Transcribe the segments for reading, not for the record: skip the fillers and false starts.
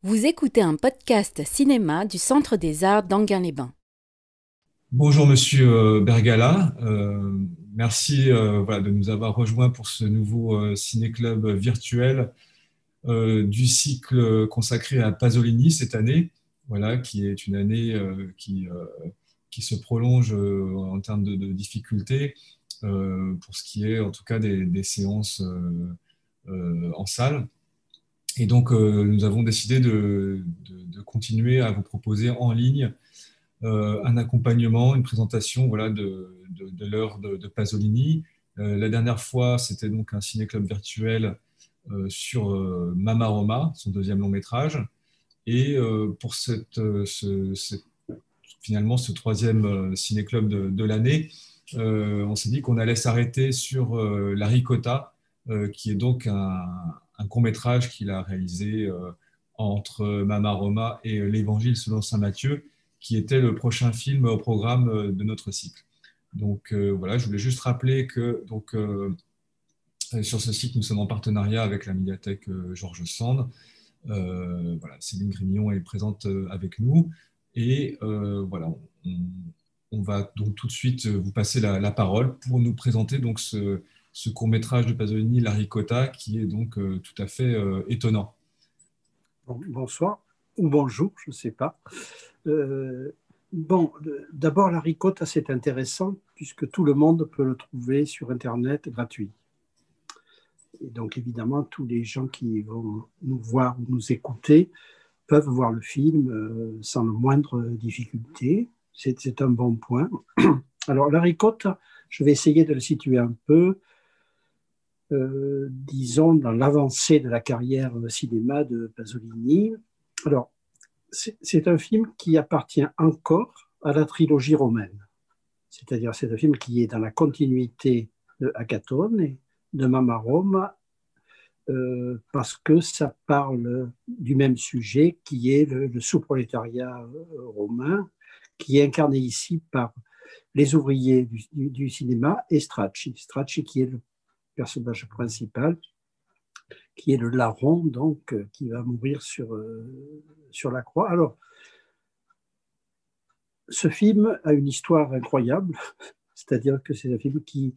Vous écoutez un podcast cinéma du Centre des Arts d'Anguin-les-Bains. Bonjour Monsieur Bergala. Merci voilà, de nous avoir rejoints pour ce nouveau ciné-club virtuel du cycle consacré à Pasolini cette année, voilà, qui est une année qui se prolonge en termes de difficultés pour ce qui est en tout cas des séances en salle. Et donc nous avons décidé de continuer à vous proposer en ligne un accompagnement, une présentation voilà, de l'œuvre de Pasolini. La dernière fois, c'était donc un ciné-club virtuel sur Mama Roma, son deuxième long métrage. Et pour finalement ce troisième ciné-club de l'année, on s'est dit qu'on allait s'arrêter sur La Ricotta, qui est donc un court-métrage qu'il a réalisé entre Mama Roma et l'Évangile selon saint Matthieu, qui était le prochain film au programme de notre cycle. Donc voilà, je voulais juste rappeler que sur ce site, nous sommes en partenariat avec la médiathèque Georges Sand. Voilà, Céline Grignon est présente avec nous. Et voilà, on va donc tout de suite vous passer la parole pour nous présenter donc ce court-métrage de Pasolini, La Ricotta, qui est donc tout à fait étonnant. Bonsoir ou bonjour, je ne sais pas. Euh, d'abord, la ricotta, c'est intéressant puisque tout le monde peut le trouver sur Internet gratuit. Et donc, évidemment, tous les gens qui vont nous voir ou nous écouter peuvent voir le film sans la moindre difficulté. C'est un bon point. Alors, la ricotta, je vais essayer de le situer un peu, disons, dans l'avancée de la carrière cinéma de Pasolini. Alors, c'est un film qui appartient encore à la trilogie romaine. C'est-à-dire, c'est un film qui est dans la continuité de Agatone et de Mama Roma, parce que ça parle du même sujet qui est le sous-prolétariat romain, qui est incarné ici par les ouvriers du cinéma et Stracci. Stracci qui est le personnage principal, qui est le larron, donc, qui va mourir sur la croix. Alors, ce film a une histoire incroyable, c'est-à-dire que c'est un film qui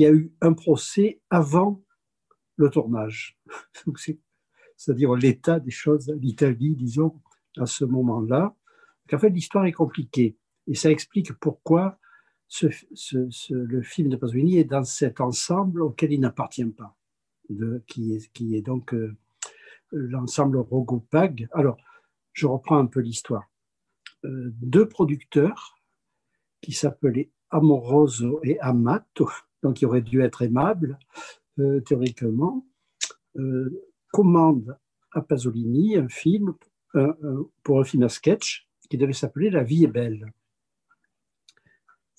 a eu un procès avant le tournage. C'est-à-dire l'état des choses en Italie, disons, à ce moment-là. En fait, l'histoire est compliquée et ça explique pourquoi le film de Pasolini est dans cet ensemble auquel il n'appartient pas, qui est donc l'ensemble Rogopag. Alors, je reprends un peu l'histoire. Deux producteurs qui s'appelaient Amoroso et Amato, donc qui auraient dû être aimables, théoriquement, commandent à Pasolini un film, pour un film à sketch, qui devait s'appeler La vie est belle.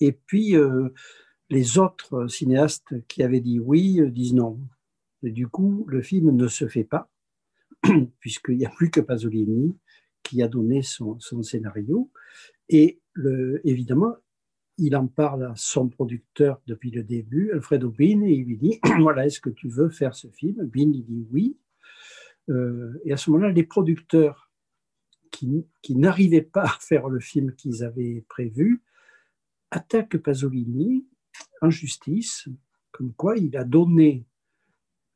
Et puis, les autres cinéastes qui avaient dit oui disent non. Et du coup, le film ne se fait pas, puisqu'il n'y a plus que Pasolini qui a donné son scénario. Et évidemment, il en parle à son producteur depuis le début, Alfredo Bin, et il lui dit, voilà, est-ce que tu veux faire ce film? Bin, il dit oui. Et à ce moment-là, les producteurs qui n'arrivaient pas à faire le film qu'ils avaient prévu attaquent Pasolini en justice, comme quoi il a donné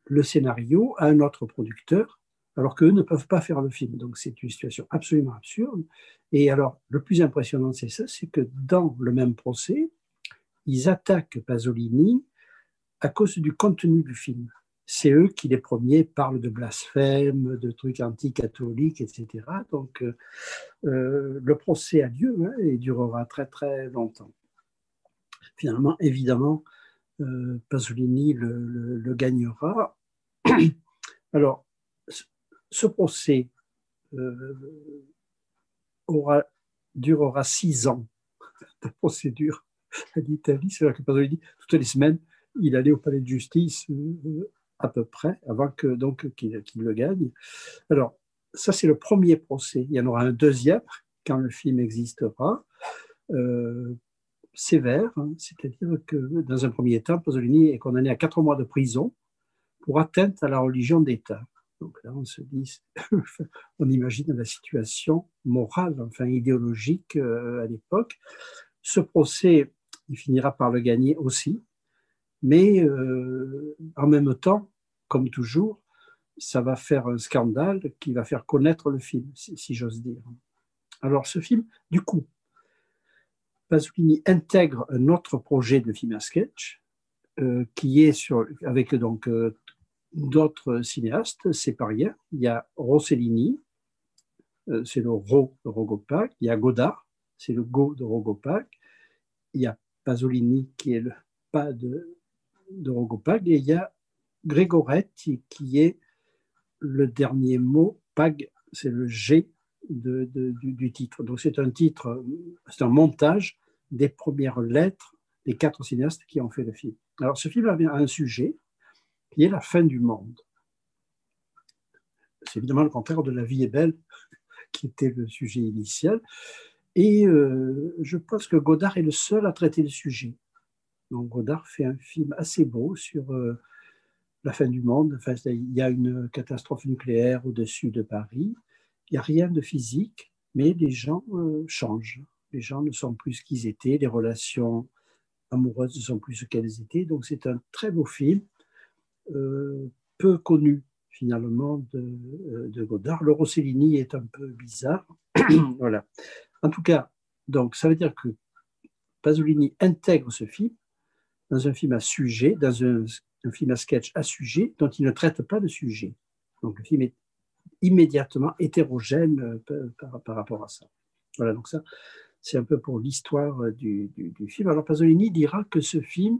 le scénario à un autre producteur, alors qu'eux ne peuvent pas faire le film. Donc c'est une situation absolument absurde. Et alors, le plus impressionnant, c'est ça, c'est que dans le même procès, ils attaquent Pasolini à cause du contenu du film. C'est eux qui, les premiers, parlent de blasphème, de trucs anti-catholiques, etc. Donc, le procès a lieu, hein, et durera très, très longtemps. Finalement, évidemment, Pasolini le gagnera. Alors, ce procès durera 6 ans de procédure en Italie. C'est-à-dire que Pasolini, toutes les semaines, il allait au palais de justice à peu près, avant qu'il le gagne. Alors, ça, c'est le premier procès. Il y en aura un deuxième quand le film existera, sévère, hein, c'est-à-dire que dans un premier temps, Pasolini est condamné à 4 mois de prison pour atteinte à la religion d'État. Donc là, on se dit, on imagine la situation morale, enfin idéologique à l'époque. Ce procès, il finira par le gagner aussi, mais en même temps, comme toujours, ça va faire un scandale qui va faire connaître le film, si j'ose dire. Alors ce film, du coup, Pasolini intègre un autre projet de film à sketch qui est avec donc d'autres cinéastes, c'est pas rien. Il y a Rossellini, c'est le Ro de Rogopac. Il y a Godard, c'est le Go de Rogopac. Il y a Pasolini qui est le pas de Rogopac. Et il y a Gregoretti qui est le dernier mot. Pag, c'est le G du titre. Donc c'est un titre, c'est un montage des premières lettres des 4 cinéastes qui ont fait le film. Alors ce film avait un sujet qui est la fin du monde. C'est évidemment le contraire de La vie est belle, qui était le sujet initial. Et je pense que Godard est le seul à traiter le sujet. Donc Godard fait un film assez beau sur la fin du monde. Enfin, il y a une catastrophe nucléaire au-dessus de Paris. Il n'y a rien de physique, mais les gens changent. Les gens ne sont plus ce qu'ils étaient, les relations amoureuses ne sont plus ce qu'elles étaient. Donc c'est un très beau film, peu connu finalement de Godard. Le Rossellini est un peu bizarre. Voilà. En tout cas, donc, ça veut dire que Pasolini intègre ce film dans un film à sujet, dans un film à sketch à sujet, dont il ne traite pas de sujet. Donc le film est immédiatement hétérogène par rapport à ça. Voilà, donc ça, c'est un peu pour l'histoire du film. Alors Pasolini dira que ce film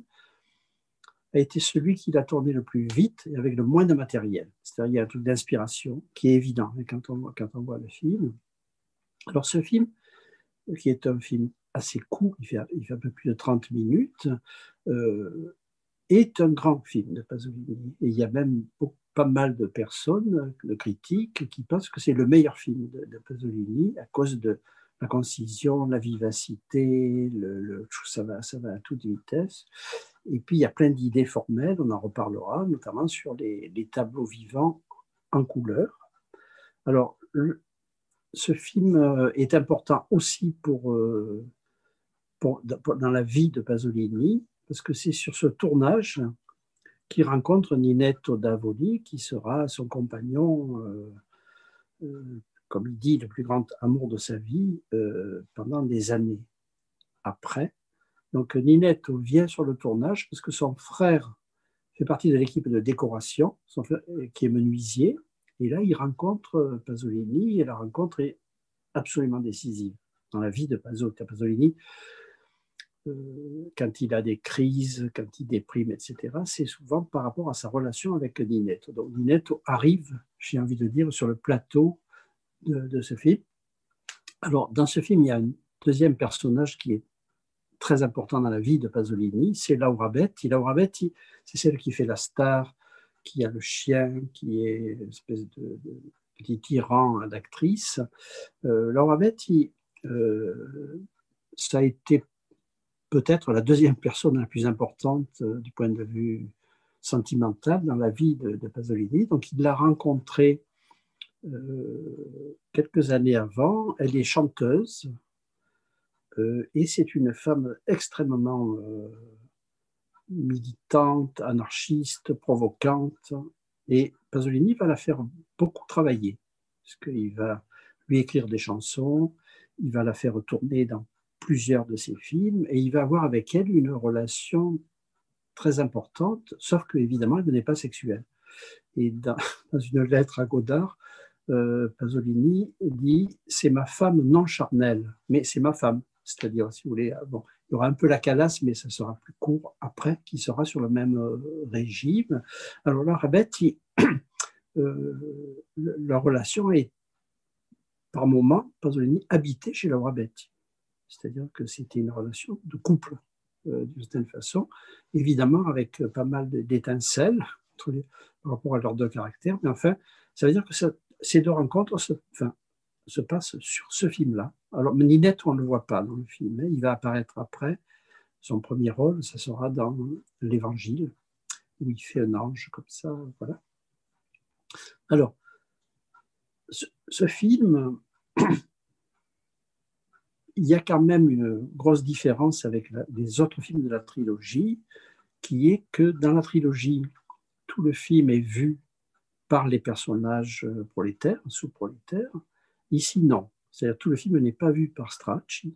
a été celui qu'il a tourné le plus vite et avec le moins de matériel. C'est-à-dire qu'il y a un truc d'inspiration qui est évident quand on voit le film. Alors ce film, qui est un film assez court, il fait un peu plus de 30 minutes, est un grand film de Pasolini. Et il y a même pas mal de personnes, de critiques, qui pensent que c'est le meilleur film de Pasolini à cause de la concision, la vivacité, ça va à toute vitesse. Et puis il y a plein d'idées formelles, on en reparlera, notamment sur les tableaux vivants en couleur. Alors, ce film est important aussi dans la vie de Pasolini, parce que c'est sur ce tournage qu'il rencontre Ninetto Davoli, qui sera son compagnon, comme il dit, le plus grand amour de sa vie, pendant des années après. Donc Ninetto vient sur le tournage parce que son frère fait partie de l'équipe de décoration, son frère, qui est menuisier, et là il rencontre Pasolini, et la rencontre est absolument décisive dans la vie de Pasolini. Quand il a des crises, quand il déprime, etc., c'est souvent par rapport à sa relation avec Ninetto. Donc Ninetto arrive, j'ai envie de dire, sur le plateau de ce film. Alors, dans ce film, il y a un deuxième personnage qui est très important dans la vie de Pasolini, c'est Laura Betti. Laura Betti, c'est celle qui fait la star, qui a le chien, qui est une espèce de petit tyran d'actrice. Laura Betti, ça a été peut-être la deuxième personne la plus importante du point de vue sentimental dans la vie de Pasolini. Donc il l'a rencontrée quelques années avant. Elle est chanteuse et c'est une femme extrêmement militante, anarchiste, provocante. Et Pasolini va la faire beaucoup travailler, parce qu'il va lui écrire des chansons, il va la faire tourner dans plusieurs de ses films, et il va avoir avec elle une relation très importante, sauf que évidemment elle n'est pas sexuelle. Et dans une lettre à Godard, Pasolini dit « c'est ma femme non charnelle, mais c'est ma femme ». C'est-à-dire, si vous voulez, bon, il y aura un peu la calasse, mais ça sera plus court après, qui sera sur le même régime. Alors là, Rabetti, la relation est, par moments, Pasolini habitait chez Laura Betti. C'est-à-dire que c'était une relation de couple, d'une certaine façon, évidemment avec pas mal d'étincelles par rapport à leurs deux caractères, mais enfin, ça veut dire que ces deux rencontres se passent sur ce film-là. Alors, Ninette, on ne le voit pas dans le film, hein, il va apparaître après. Son premier rôle, ça sera dans l'Évangile, où il fait un ange comme ça, voilà. Alors, ce film, il y a quand même une grosse différence avec les autres films de la trilogie, qui est que dans la trilogie, tout le film est vu par les personnages prolétaires, sous-prolétaires. Ici, non. C'est-à-dire tout le film n'est pas vu par Strachey.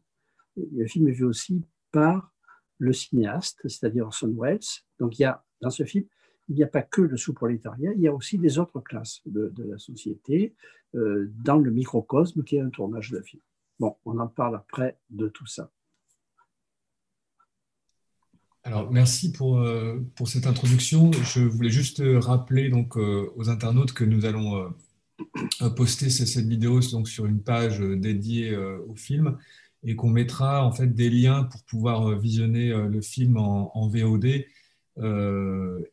Le film est vu aussi par le cinéaste, c'est-à-dire Orson Welles. Donc, dans ce film, il n'y a pas que le sous-prolétariat, il y a aussi des autres classes de la société dans le microcosme qui est un tournage de film. Bon, on en parle après de tout ça. Alors, merci pour cette introduction. Je voulais juste rappeler donc, aux internautes que nous allons poster cette vidéo donc, sur une page dédiée au film et qu'on mettra en fait des liens pour pouvoir visionner le film en VOD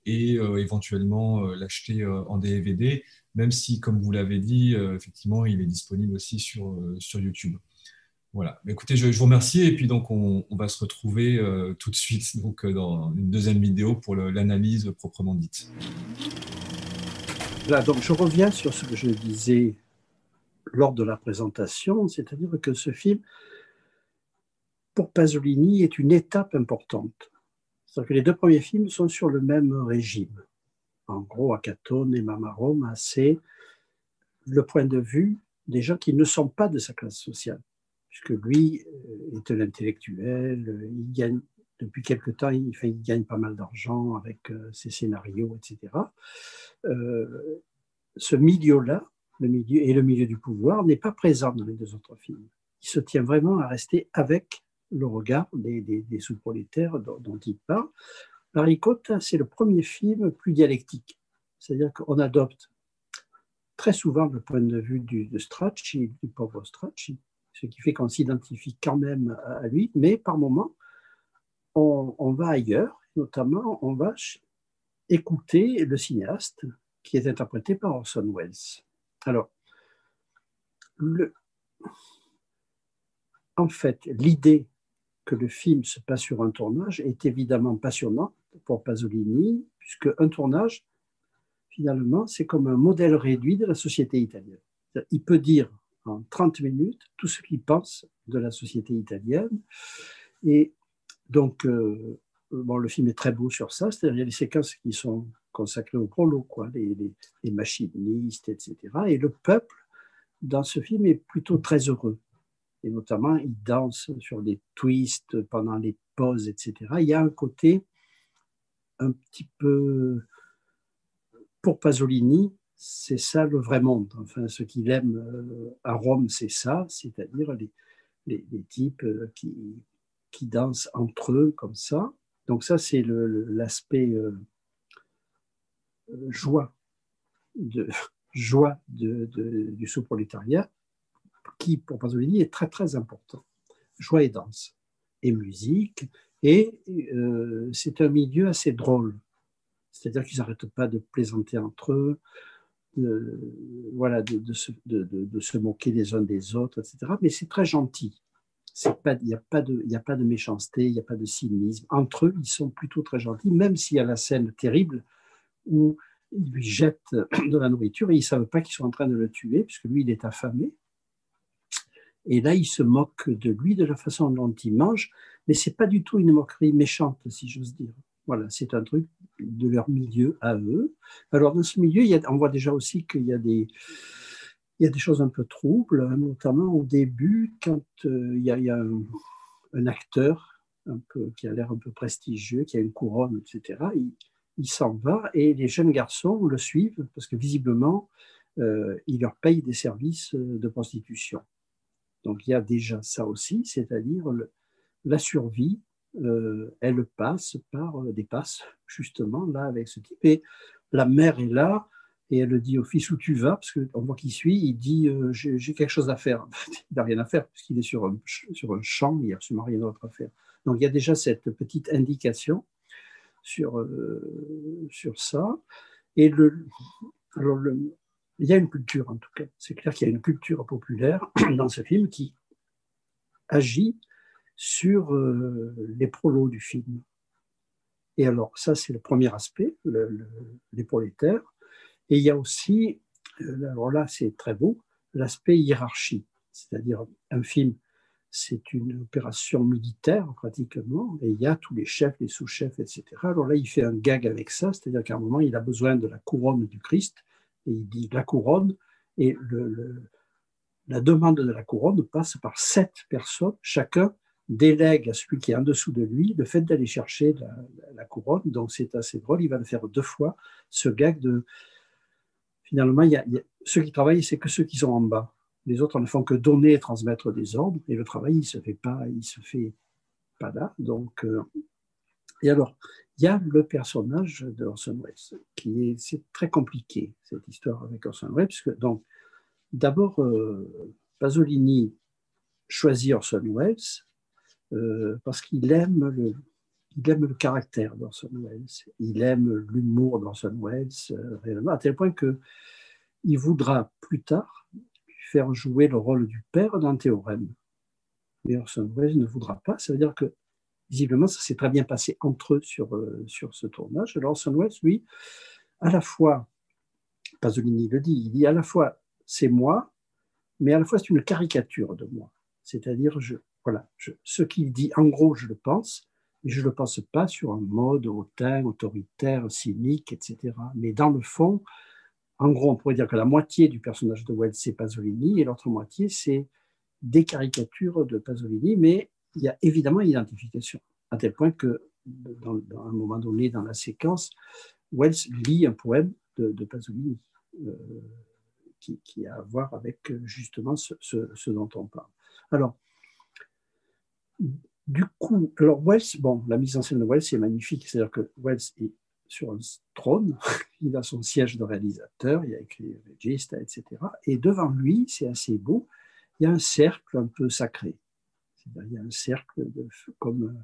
et éventuellement l'acheter en DVD, même si, comme vous l'avez dit, effectivement, il est disponible aussi sur YouTube. Voilà. Écoutez, je vous remercie et puis donc on va se retrouver tout de suite donc, dans une deuxième vidéo pour l'analyse proprement dite. Là, donc je reviens sur ce que je disais lors de la présentation, c'est-à-dire que ce film, pour Pasolini, est une étape importante. C'est-à-dire que les deux premiers films sont sur le même régime. En gros, Acatone et Mamma Roma, c'est le point de vue des gens qui ne sont pas de sa classe sociale, puisque lui est un intellectuel, il gagne depuis quelque temps, il gagne pas mal d'argent avec ses scénarios, etc. Ce milieu-là, le milieu du pouvoir, n'est pas présent dans les deux autres films. Il se tient vraiment à rester avec le regard des sous-prolétaires dont il parle. La Ricotta, c'est le premier film plus dialectique, c'est-à-dire qu'on adopte très souvent le point de vue de Strachey, du pauvre Strachey, ce qui fait qu'on s'identifie quand même à lui, mais par moments, on va ailleurs, notamment on va écouter le cinéaste qui est interprété par Orson Welles. Alors, en fait, l'idée que le film se passe sur un tournage est évidemment passionnante pour Pasolini, puisque un tournage, finalement, c'est comme un modèle réduit de la société italienne. Il peut dire en 30 minutes tout ce qu'il pense de la société italienne. Et donc, bon, le film est très beau sur ça, c'est-à-dire il y a des séquences qui sont consacrées au prolo, quoi, les machinistes, etc. Et le peuple, dans ce film, est plutôt très heureux. Et notamment, il danse sur des twists pendant les pauses, etc. Il y a un côté un petit peu... Pour Pasolini, c'est ça le vrai monde. Enfin, ce qu'il aime à Rome, c'est ça, c'est-à-dire les types qui dansent entre eux comme ça. Donc ça, c'est l'aspect joie, du sous-prolétariat qui, pour Pasolini, est très, très important. Joie et danse, et musique, et c'est un milieu assez drôle. C'est-à-dire qu'ils n'arrêtent pas de plaisanter entre eux, voilà, de se moquer les uns des autres, etc. Mais c'est très gentil. Il n'y a pas de méchanceté, il n'y a pas de cynisme. Entre eux, ils sont plutôt très gentils, même s'il y a la scène terrible où ils lui jettent de la nourriture et ils ne savent pas qu'ils sont en train de le tuer, puisque lui, il est affamé. Et là, ils se moquent de lui, de la façon dont il mange, mais ce n'est pas du tout une moquerie méchante, si j'ose dire. Voilà, c'est un truc de leur milieu à eux. Alors, dans ce milieu, on voit déjà aussi qu'il y a des choses un peu troubles, notamment au début, quand il y a un acteur qui a l'air un peu prestigieux, qui a une couronne, etc. Il s'en va et les jeunes garçons le suivent parce que visiblement, il leur paye des services de prostitution. Donc, il y a déjà ça aussi, c'est-à-dire la survie, elle passe par des passes, justement, là, avec ce type. Et la mère est là, et elle dit au fils où tu vas, parce qu'on voit qu'il suit, il dit j'ai quelque chose à faire. Il n'a rien à faire, puisqu'il est sur un champ, il n'y a absolument rien d'autre à faire. Donc, il y a déjà cette petite indication sur ça. Et il y a une culture, en tout cas. C'est clair qu'il y a une culture populaire dans ce film qui agit sur les prolos du film. Et alors, ça, c'est le premier aspect, les prolétaires. Et il y a aussi, alors là c'est très beau, l'aspect hiérarchie, c'est-à-dire un film, c'est une opération militaire pratiquement, et il y a tous les chefs, les sous-chefs, etc. Alors là, il fait un gag avec ça, c'est-à-dire qu'à un moment, il a besoin de la couronne du Christ, et il dit la couronne, et la demande de la couronne passe par 7 personnes, chacun délègue à celui qui est en dessous de lui le fait d'aller chercher la couronne, donc c'est assez drôle, il va le faire 2 fois, ce gag de... Finalement, ceux qui travaillent, c'est que ceux qui sont en bas. Les autres ne font que donner et transmettre des ordres, et le travail, il se fait pas là. Donc, et alors, il y a le personnage de Orson Welles, c'est très compliqué, cette histoire avec Orson Welles, puisque, donc, d'abord, Pasolini choisit Orson Welles parce qu'il aime le caractère d'Orson Welles, il aime l'humour d'Orson Welles, réellement, à tel point qu'il voudra plus tard faire jouer le rôle du père dans Théorème. Mais Orson Welles ne voudra pas, ça veut dire que visiblement, ça s'est très bien passé entre eux sur ce tournage. Alors Orson Welles, lui, à la fois, Pasolini le dit, il dit à la fois c'est moi, mais à la fois c'est une caricature de moi. C'est-à-dire, ce qu'il dit, en gros, je le pense, mais je ne le pense pas sur un mode hautain, autoritaire, cynique, etc. Mais dans le fond, en gros, on pourrait dire que la moitié du personnage de Welles, c'est Pasolini, et l'autre moitié, c'est des caricatures de Pasolini, mais il y a évidemment une identification, à tel point que, dans un moment donné dans la séquence, Welles lit un poème de Pasolini, qui a à voir avec justement ce dont on parle. Alors, du coup, alors Welles, bon, la mise en scène de Welles est magnifique, c'est-à-dire que Welles est sur un trône, il a son siège de réalisateur, il a écrit Regista, etc. Et devant lui, c'est assez beau, il y a un cercle un peu sacré. Il y a un cercle comme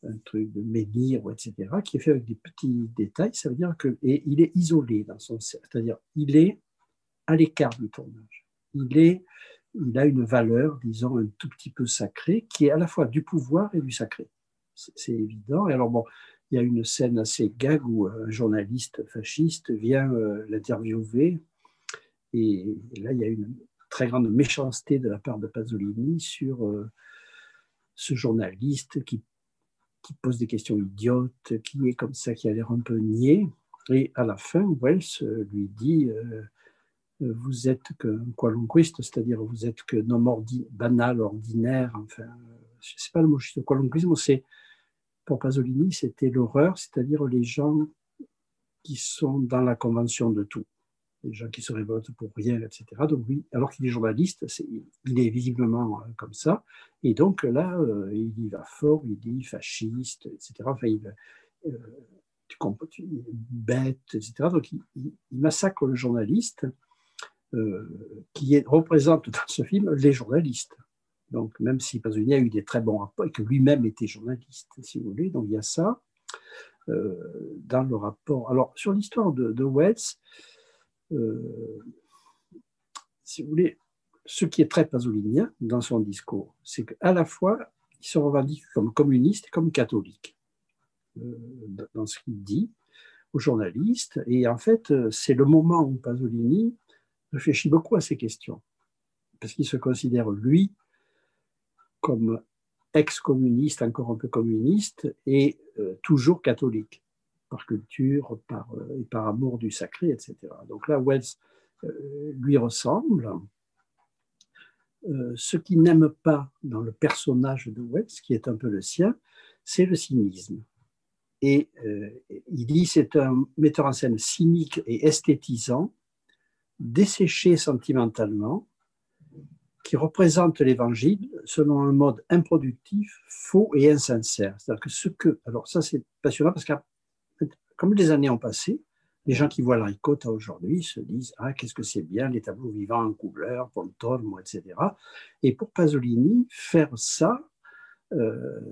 un truc de menhir, etc., qui est fait avec des petits détails. Ça veut dire et il est isolé dans son cercle, c'est-à-dire il est à l'écart du tournage. Il a une valeur, disons, un tout petit peu sacrée, qui est à la fois du pouvoir et du sacré. C'est évident. Et alors, bon, il y a une scène assez gag où un journaliste fasciste vient l'interviewer. Et là, il y a une très grande méchanceté de la part de Pasolini sur ce journaliste qui pose des questions idiotes, qui est comme ça, qui a l'air un peu niais. Et à la fin, Welles lui dit vous êtes qu'un qualunquiste, c'est-à-dire vous êtes que homme banal, ordinaire, enfin, je ne sais pas le mot juste, qualunquisme, c'est, pour Pasolini, c'était l'horreur, c'est-à-dire les gens qui sont dans la convention de tout, les gens qui se révoltent pour rien, etc. Donc oui, alors qu'il est journaliste, il est visiblement comme ça, et donc là, il y va fort, il dit fasciste, etc. Enfin, tu bête, etc. Donc il massacre le journaliste, qui représente dans ce film les journalistes. Donc, même si Pasolini a eu des très bons rapports et que lui-même était journaliste, si vous voulez, donc il y a ça dans le rapport. Alors, sur l'histoire de Welles, si vous voulez, ce qui est très pasolinien dans son discours, c'est qu'à la fois, il se revendique comme communiste et comme catholique dans ce qu'il dit aux journalistes. Et en fait, c'est le moment où Pasolini réfléchit beaucoup à ces questions, parce qu'il se considère, lui, comme ex-communiste, encore un peu communiste, et toujours catholique, par culture, et par amour du sacré, etc. Donc là, Welles lui ressemble. Ce qu'il n'aime pas dans le personnage de Welles, qui est un peu le sien, c'est le cynisme. Et il dit c'est un metteur en scène cynique et esthétisant, desséché sentimentalement, qui représente l'évangile selon un mode improductif, faux et insincère. C'est-à-dire que alors ça c'est passionnant parce que comme les années ont passé, les gens qui voient la ricotta aujourd'hui se disent ah qu'est-ce que c'est bien les tableaux vivants en couleur, Pontormo, etc. Et pour Pasolini, faire ça,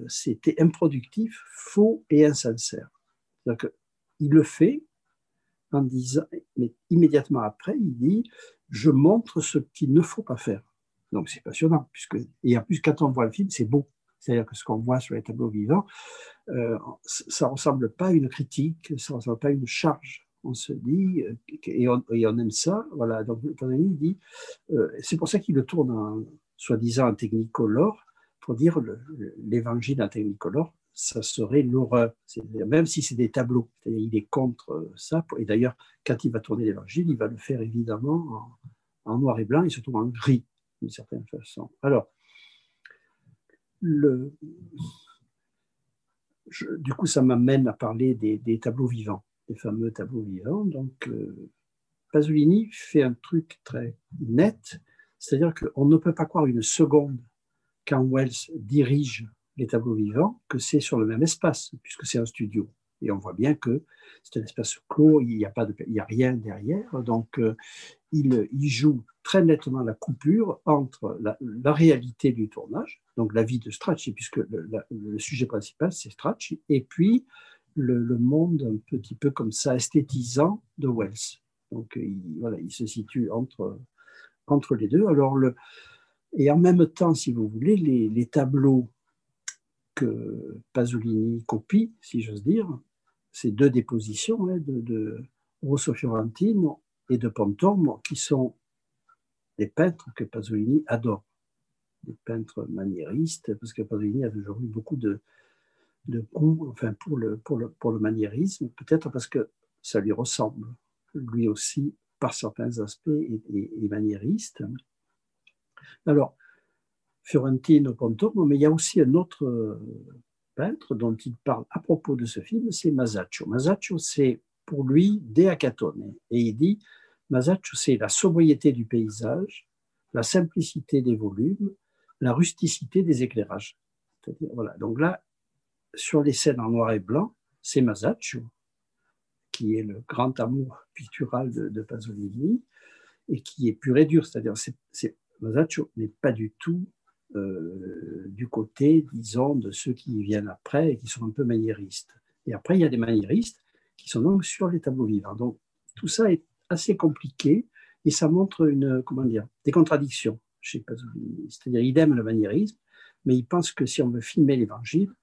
c'était improductif, faux et insincère. C'est-à-dire qu'il le fait en disant, mais immédiatement après, il dit je montre ce qu'il ne faut pas faire. Donc c'est passionnant, et en plus quand on voit le film, c'est beau. C'est-à-dire que ce qu'on voit sur les tableaux vivants, ça ne ressemble pas à une critique, ça ne ressemble pas à une charge. On se dit, et on aime ça. Voilà. Donc, Pasolini dit, c'est pour ça qu'il le tourne soi-disant en technicolor, pour dire l'évangile en technicolor, ça serait l'horreur. Même si c'est des tableaux, il est contre ça. Et d'ailleurs, quand il va tourner l'évangile, il va le faire évidemment en noir et blanc et surtout en gris, d'une certaine façon. Alors, du coup, ça m'amène à parler des tableaux vivants, les fameux tableaux vivants. Donc, Pasolini fait un truc très net, c'est-à-dire qu'on ne peut pas croire une seconde quand Wells dirige les tableaux vivants que c'est sur le même espace, puisque c'est un studio. Et on voit bien que c'est un espace clos, il n'y a rien derrière. Donc, il joue très nettement la coupure entre la réalité du tournage, donc la vie de Strachey, puisque le sujet principal, c'est Strachey, et puis le monde un petit peu comme ça, esthétisant de Wells. Donc, il se situe entre les deux. Alors, et en même temps, si vous voulez, les tableaux que Pasolini copie, si j'ose dire, ces deux dépositions de Rosso Fiorentino et de Pontormo, qui sont des peintres que Pasolini adore, des peintres maniéristes, parce que Pasolini a toujours eu beaucoup de goût, enfin, pour le maniérisme, peut-être parce que ça lui ressemble, lui aussi, par certains aspects, est maniériste. Alors, Fiorentino, Pontormo, mais il y a aussi un autre peintre dont il parle à propos de ce film, c'est Masaccio. Masaccio, c'est pour lui De Acatone. Et il dit, Masaccio, c'est la sobriété du paysage, la simplicité des volumes, la rusticité des éclairages. C'est-à-dire, voilà. Donc là, sur les scènes en noir et blanc, c'est Masaccio, qui est le grand amour pictural de Pasolini, et qui est pur et dur. C'est-à-dire, Masaccio n'est pas du tout du côté, disons, de ceux qui viennent après et qui sont un peu maniéristes. Et après, il y a des maniéristes qui sont donc sur les tableaux vivants. Donc, tout ça est assez compliqué et ça montre des contradictions chez Pasolini. C'est-à-dire, il aime le maniérisme, mais il pense que si on veut filmer l'évangile,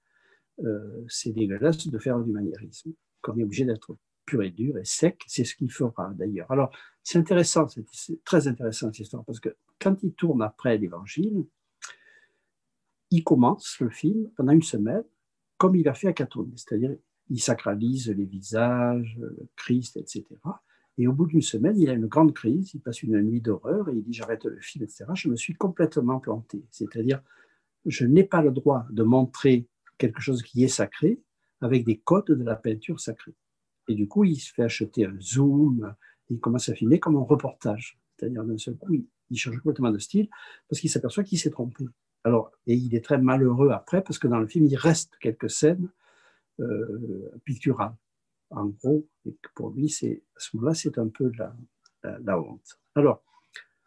c'est dégueulasse de faire du maniérisme, qu'on est obligé d'être pur et dur et sec. C'est ce qu'il fera d'ailleurs. Alors, c'est intéressant, c'est très intéressant cette histoire, parce que quand il tourne après l'évangile, il commence le film pendant une semaine, comme il a fait à Catone, c'est-à-dire il sacralise les visages, le Christ, etc. Et au bout d'une semaine, il a une grande crise, il passe une nuit d'horreur et il dit j'arrête le film, etc. Je me suis complètement planté, c'est-à-dire je n'ai pas le droit de montrer quelque chose qui est sacré avec des codes de la peinture sacrée. Et du coup, il se fait acheter un zoom, il commence à filmer comme un reportage, c'est-à-dire d'un seul coup, il change complètement de style parce qu'il s'aperçoit qu'il s'est trompé. Alors, et il est très malheureux après parce que dans le film, il reste quelques scènes picturales. En gros, et pour lui, à ce moment-là, c'est un peu la honte. Alors,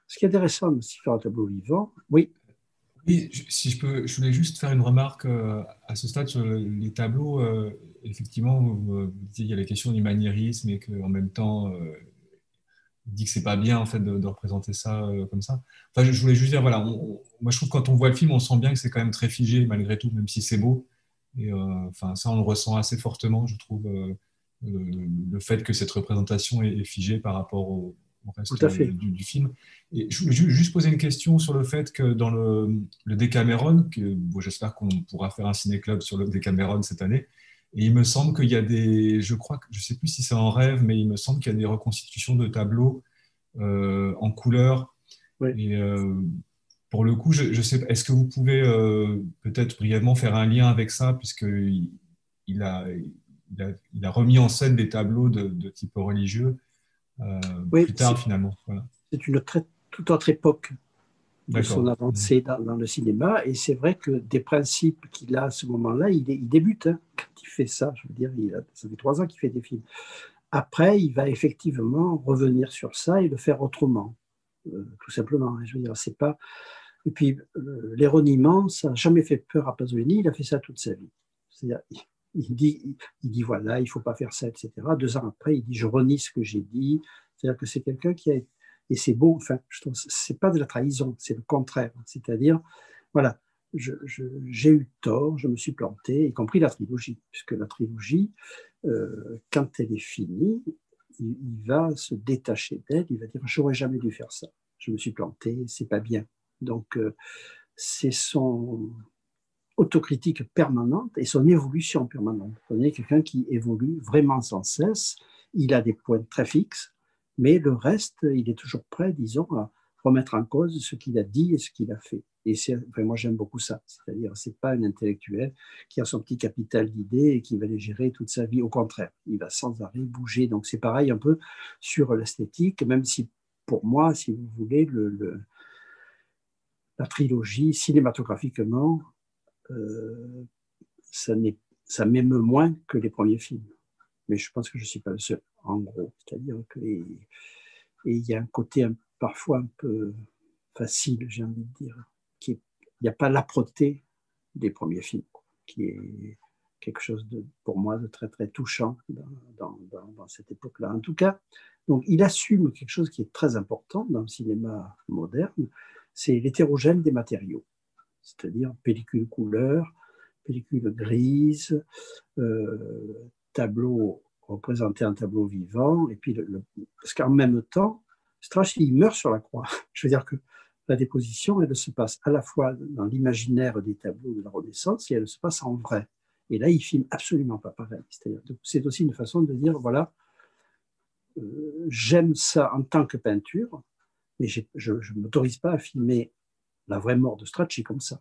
ce qui est intéressant de faire un tableau vivant, oui. Oui, si je peux, je voulais juste faire une remarque à ce stade sur les tableaux. Effectivement, vous disiez qu'il y a la question du maniérisme et qu'en même temps, il dit que c'est pas bien en fait de représenter ça comme ça. Enfin, je voulais juste dire, voilà, moi je trouve que quand on voit le film, on sent bien que c'est quand même très figé malgré tout, même si c'est beau. Et enfin, ça, on le ressent assez fortement, je trouve, le fait que cette représentation est figée par rapport au Tout reste à fait. du film. Et je voulais juste poser une question sur le fait que dans le Decameron, que bon, j'espère qu'on pourra faire un ciné-club sur le Decameron cette année, et il me semble qu'il y a je crois que, je sais plus si c'est en rêve, mais il me semble qu'il y a des reconstitutions de tableaux en couleur. Oui. Et pour le coup, je sais, est-ce que vous pouvez peut-être brièvement faire un lien avec ça, puisqu'il a, il a remis en scène des tableaux de type religieux Oui, plus tard finalement. Voilà. c'est une toute autre époque de son D'accord. avancée dans le cinéma. Et c'est vrai que des principes qu'il a à ce moment-là, il débute quand il fait ça. Je veux dire, ça fait 3 ans qu'il fait des films. Après, il va effectivement revenir sur ça et le faire autrement, tout simplement. Je veux dire, c'est pas. Et puis, l'erronement, ça n'a jamais fait peur à Pasolini. Il a fait ça toute sa vie. C'est-à-dire, il dit voilà, il ne faut pas faire ça, etc. 2 ans après, il dit je renie ce que j'ai dit. C'est-à-dire que c'est quelqu'un qui a. Et c'est beau, enfin, je trouve, c'est pas de la trahison, c'est le contraire. C'est-à-dire, voilà, j'ai eu tort, je me suis planté, y compris la trilogie, puisque la trilogie, quand elle est finie, il va se détacher d'elle, il va dire « j'aurais jamais dû faire ça, je me suis planté, c'est pas bien ». Donc, c'est son autocritique permanente et son évolution permanente. On est quelqu'un qui évolue vraiment sans cesse, il a des points très fixes, mais le reste, il est toujours prêt, disons, à remettre en cause ce qu'il a dit et ce qu'il a fait. Et moi, j'aime beaucoup ça. C'est-à-dire, c'est pas un intellectuel qui a son petit capital d'idées et qui va les gérer toute sa vie. Au contraire, il va sans arrêt bouger. Donc, c'est pareil un peu sur l'esthétique, même si, pour moi, si vous voulez, la trilogie, cinématographiquement, ça m'émeut moins que les premiers films. Mais je pense que je ne suis pas le seul, en gros. C'est-à-dire qu'il y a un côté parfois un peu facile, j'ai envie de dire. Il n'y a pas l'âpreté des premiers films, qui est quelque chose, pour moi, de très, très touchant dans cette époque-là. En tout cas, donc, il assume quelque chose qui est très important dans le cinéma moderne, c'est l'hétérogène des matériaux. C'est-à-dire pellicule couleur, pellicule grise, tableau, représenter un tableau vivant, et puis parce qu'en même temps, Strachey, il meurt sur la croix. Je veux dire que la déposition, elle se passe à la fois dans l'imaginaire des tableaux de la Renaissance et elle se passe en vrai. Et là, il filme absolument pas pareil. C'est aussi une façon de dire, voilà, j'aime ça en tant que peinture, mais je ne m'autorise pas à filmer la vraie mort de Strachey comme ça.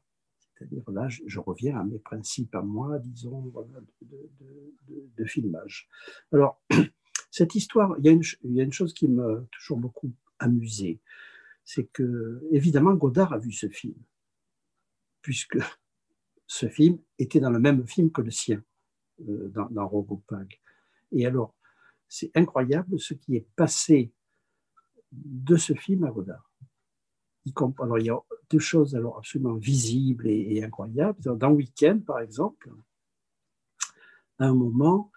C'est-à-dire là, je reviens à mes principes à moi, disons, voilà, de filmage. Alors, cette histoire, il y a une chose qui m'a toujours beaucoup amusé, c'est que, évidemment, Godard a vu ce film, puisque ce film était dans le même film que le sien, dans Rogopag. Et alors, c'est incroyable ce qui est passé de ce film à Godard. Alors, il y a deux choses alors absolument visibles et incroyables. Dans Week-end, par exemple, à un moment,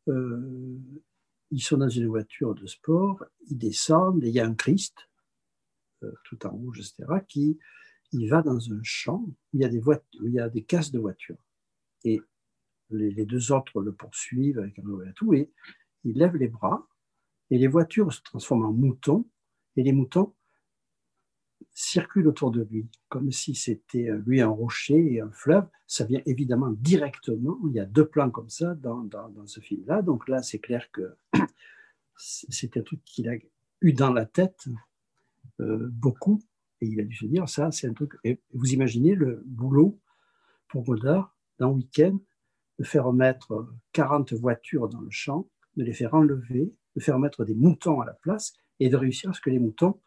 ils sont dans une voiture de sport, ils descendent et il y a un Christ, tout en rouge, etc., il va dans un champ où il y a des caisses de voitures. Et les deux autres le poursuivent avec un et tout, et il lève les bras, et les voitures se transforment en moutons, et les moutons circulent autour de lui, comme si c'était lui un rocher et un fleuve. Ça vient évidemment directement, il y a deux plans comme ça dans ce film-là, donc là c'est clair que c'est un truc qu'il a eu dans la tête beaucoup, et il a dû se dire, ça c'est un truc, et vous imaginez le boulot pour Godard, dans Week-end, de faire mettre 40 voitures dans le champ, de les faire enlever, de faire mettre des moutons à la place, et de réussir à ce que les moutons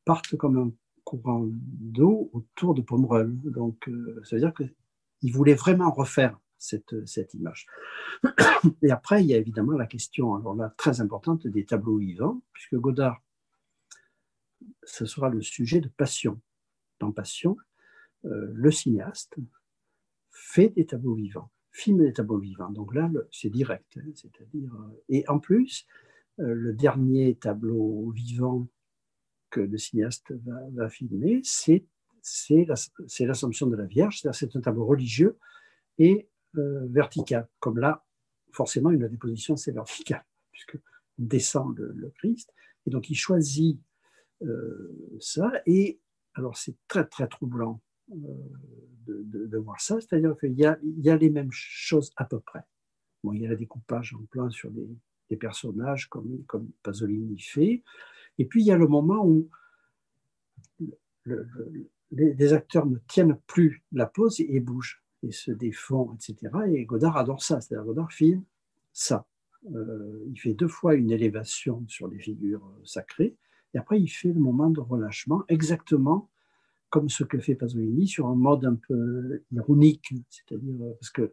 partent comme un courant d'eau autour de Pomerol. Donc, ça veut dire qu'il voulait vraiment refaire cette image. Et après, il y a évidemment la question, alors là, très importante, des tableaux vivants, puisque Godard, ce sera le sujet de Passion. Dans Passion, le cinéaste fait des tableaux vivants, filme des tableaux vivants. Donc là, c'est direct, hein, c'est-à-dire... Et en plus, le dernier tableau vivant que le cinéaste va filmer, c'est l'Assomption de la Vierge, c'est-à-dire c'est un tableau religieux et vertical. Comme là, forcément, une déposition, c'est vertical, puisque descend le Christ. Et donc, il choisit ça. Et alors, c'est très, très troublant de voir ça. C'est-à-dire qu'il y a les mêmes choses à peu près. Bon, il y a le découpage en plan sur des personnages comme Pasolini fait. Et puis, il y a le moment où les acteurs ne tiennent plus la pose et bougent, et se défont, etc. Et Godard adore ça. C'est-à-dire Godard filme ça. Il fait 2 fois une élévation sur les figures sacrées, et après, il fait le moment de relâchement, exactement comme ce que fait Pasolini, sur un mode un peu ironique, c'est-à-dire parce que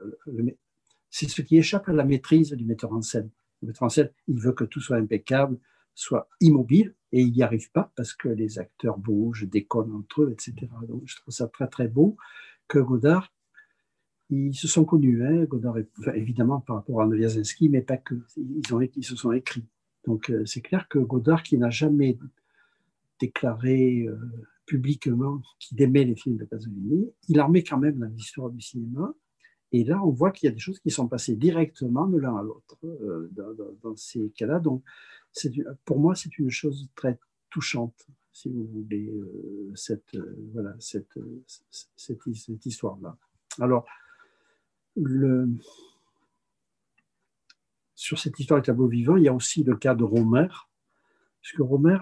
c'est ce qui échappe à la maîtrise du metteur en scène. Le metteur en scène, il veut que tout soit impeccable, soit immobile, et il n'y arrive pas parce que les acteurs bougent, déconnent entre eux, etc. Donc je trouve ça très très beau que Godard, ils se sont connus, hein, Godard, évidemment par rapport à Noviasinski, mais pas que, ils se sont écrits. Donc c'est clair que Godard, qui n'a jamais déclaré publiquement qu'il aimait les films de Pasolini, il en met quand même dans l'histoire du cinéma. Et là, on voit qu'il y a des choses qui sont passées directement de l'un à l'autre dans ces cas-là. Donc, pour moi, c'est une chose très touchante, si vous voulez, cette histoire-là. Alors, sur cette histoire des tableaux vivants, il y a aussi le cas de Romer, puisque Romer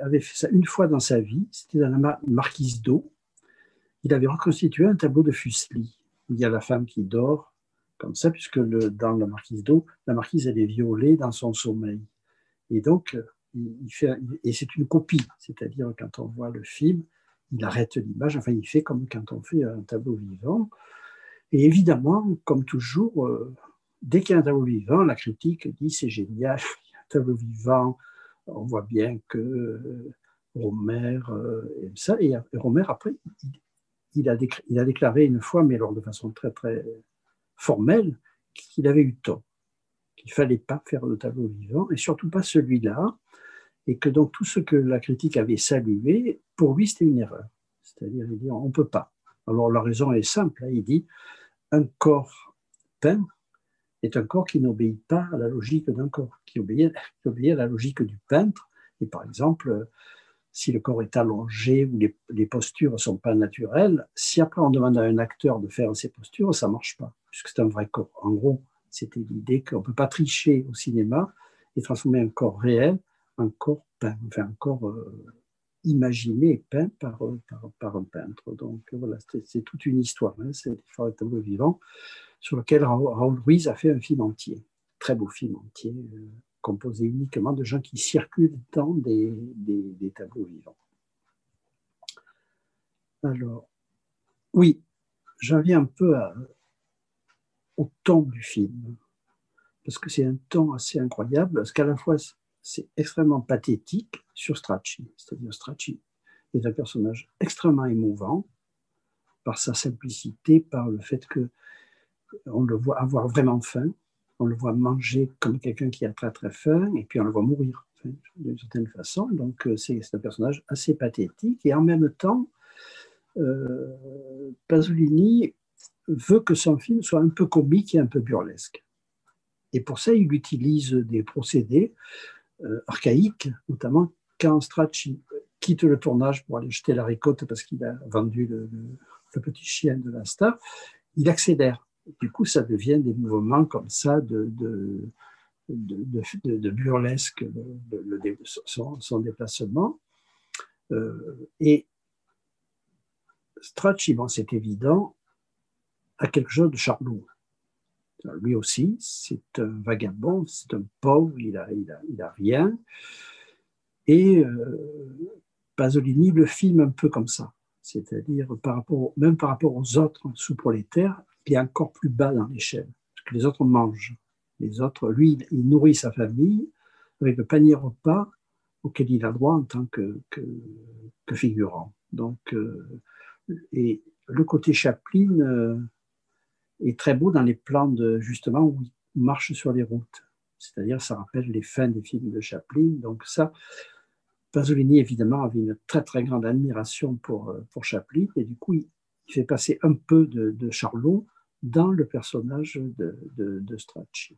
avait fait ça une fois dans sa vie, c'était dans la marquise d'O. Il avait reconstitué un tableau de Fuseli. Il y a la femme qui dort, comme ça, puisque dans la marquise d'O, la marquise, elle est violée dans son sommeil. Et donc, et c'est une copie, c'est-à-dire quand on voit le film, il arrête l'image, enfin, il fait comme quand on fait un tableau vivant. Et évidemment, comme toujours, dès qu'il y a un tableau vivant, la critique dit c'est génial, il y a un tableau vivant, on voit bien que Romer aime ça. Et Romer, après, il a déclaré une fois, mais alors de façon très, très formelle, qu'il avait eu tort, qu'il ne fallait pas faire le tableau vivant, et surtout pas celui-là, et que donc tout ce que la critique avait salué, pour lui, c'était une erreur. C'est-à-dire, il dit, on ne peut pas. Alors la raison est simple, il dit, un corps peint est un corps qui n'obéit pas à la logique d'un corps, qui obéit à la logique du peintre. Et par exemple, si le corps est allongé ou les postures ne sont pas naturelles, si après on demande à un acteur de faire ces postures, ça ne marche pas, puisque c'est un vrai corps. En gros, c'était l'idée qu'on ne peut pas tricher au cinéma et transformer un corps réel en corps peint, enfin un corps imaginé et peint par un peintre. Donc voilà, c'est toute une histoire, hein, c'est l'histoire du tableau vivant, sur lequel Raoul Ruiz a fait un film entier, très beau film entier, composé uniquement de gens qui circulent dans des tableaux vivants. Alors, oui, j'en viens un peu au ton du film, parce que c'est un ton assez incroyable, parce qu'à la fois, c'est extrêmement pathétique sur Strachey, c'est-à-dire Strachey est un personnage extrêmement émouvant par sa simplicité, par le fait qu'on le voit avoir vraiment faim, on le voit manger comme quelqu'un qui a très très faim, et puis on le voit mourir d'une certaine façon. Donc c'est un personnage assez pathétique, et en même temps, Pasolini veut que son film soit un peu comique et un peu burlesque. Et pour ça, il utilise des procédés archaïques, notamment quand Strachey quitte le tournage pour aller jeter la ricotte parce qu'il a vendu le petit chien de la star, il accélère. Du coup, ça devient des mouvements comme ça de burlesque, son déplacement. Et Strachey, bon, c'est évident, a quelque chose de Charlot. Lui aussi, c'est un vagabond, c'est un pauvre, il a rien. Et Pasolini le filme un peu comme ça. C'est-à-dire, même par rapport aux autres sous-prolétaires, il est encore plus bas dans l'échelle. Parce que les autres mangent. Les autres, lui, il nourrit sa famille avec le panier repas auquel il a droit en tant que figurant. Donc, et le côté Chaplin est très beau dans les plans justement où il marche sur les routes. C'est-à-dire, ça rappelle les fins des films de Chaplin. Donc ça, Pasolini, évidemment, avait une très, très grande admiration pour Chaplin, et du coup, il fait passer un peu de Charlot dans le personnage de Strachey.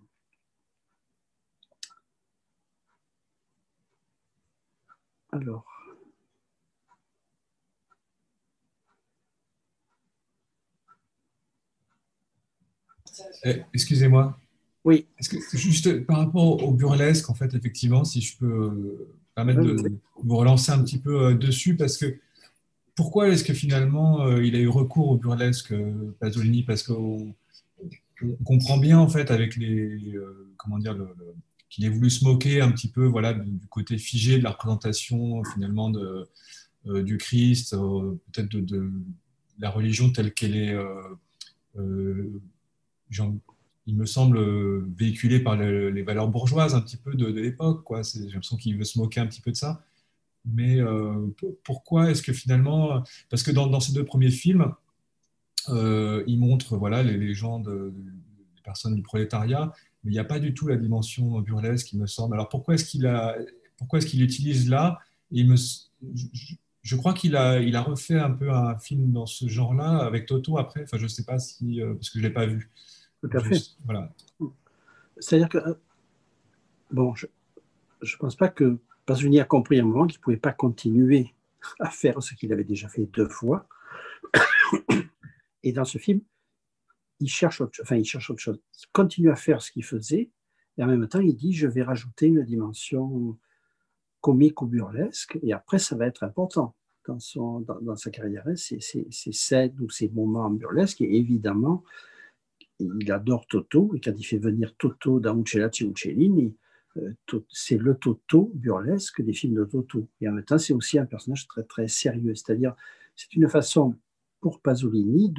Alors... Excusez-moi. Oui. Est-ce que juste par rapport au burlesque, en fait, effectivement, si je peux permettre de vous relancer un petit peu dessus, parce que pourquoi est-ce que finalement il a eu recours au burlesque, Pasolini? Parce qu'on comprend bien, en fait, avec comment dire, qu'il ait voulu se moquer un petit peu, voilà, du côté figé de la représentation finalement du Christ, peut-être de la religion telle qu'elle est. Il me semble véhiculé par les valeurs bourgeoises un petit peu de l'époque, quoi. J'ai l'impression qu'il veut se moquer un petit peu de ça. Mais pourquoi est-ce que finalement... Parce que dans ces deux premiers films, il montre voilà, les gens, des personnes du prolétariat, mais il n'y a pas du tout la dimension burlesque, il me semble. Alors pourquoi est-ce qu'il l'utilise là? Et je crois qu'il a refait un peu un film dans ce genre-là avec Toto après. Enfin, je ne sais pas si... parce que je ne l'ai pas vu. Tout à fait. Voilà. C'est-à-dire que, bon, je ne pense pas que Pasolini a compris à un moment qu'il ne pouvait pas continuer à faire ce qu'il avait déjà fait 2 fois. Et dans ce film, il cherche autre chose. Il continue à faire ce qu'il faisait, et en même temps, il dit, je vais rajouter une dimension comique ou burlesque, et après, ça va être important dans sa carrière, ces scènes ou ces moments burlesques, et évidemment, il adore Toto, et quand il fait venir Toto dans Uccellacci Uccellini, c'est le Toto burlesque des films de Toto. Et en même temps, c'est aussi un personnage très, très sérieux. C'est-à-dire, c'est une façon pour Pasolini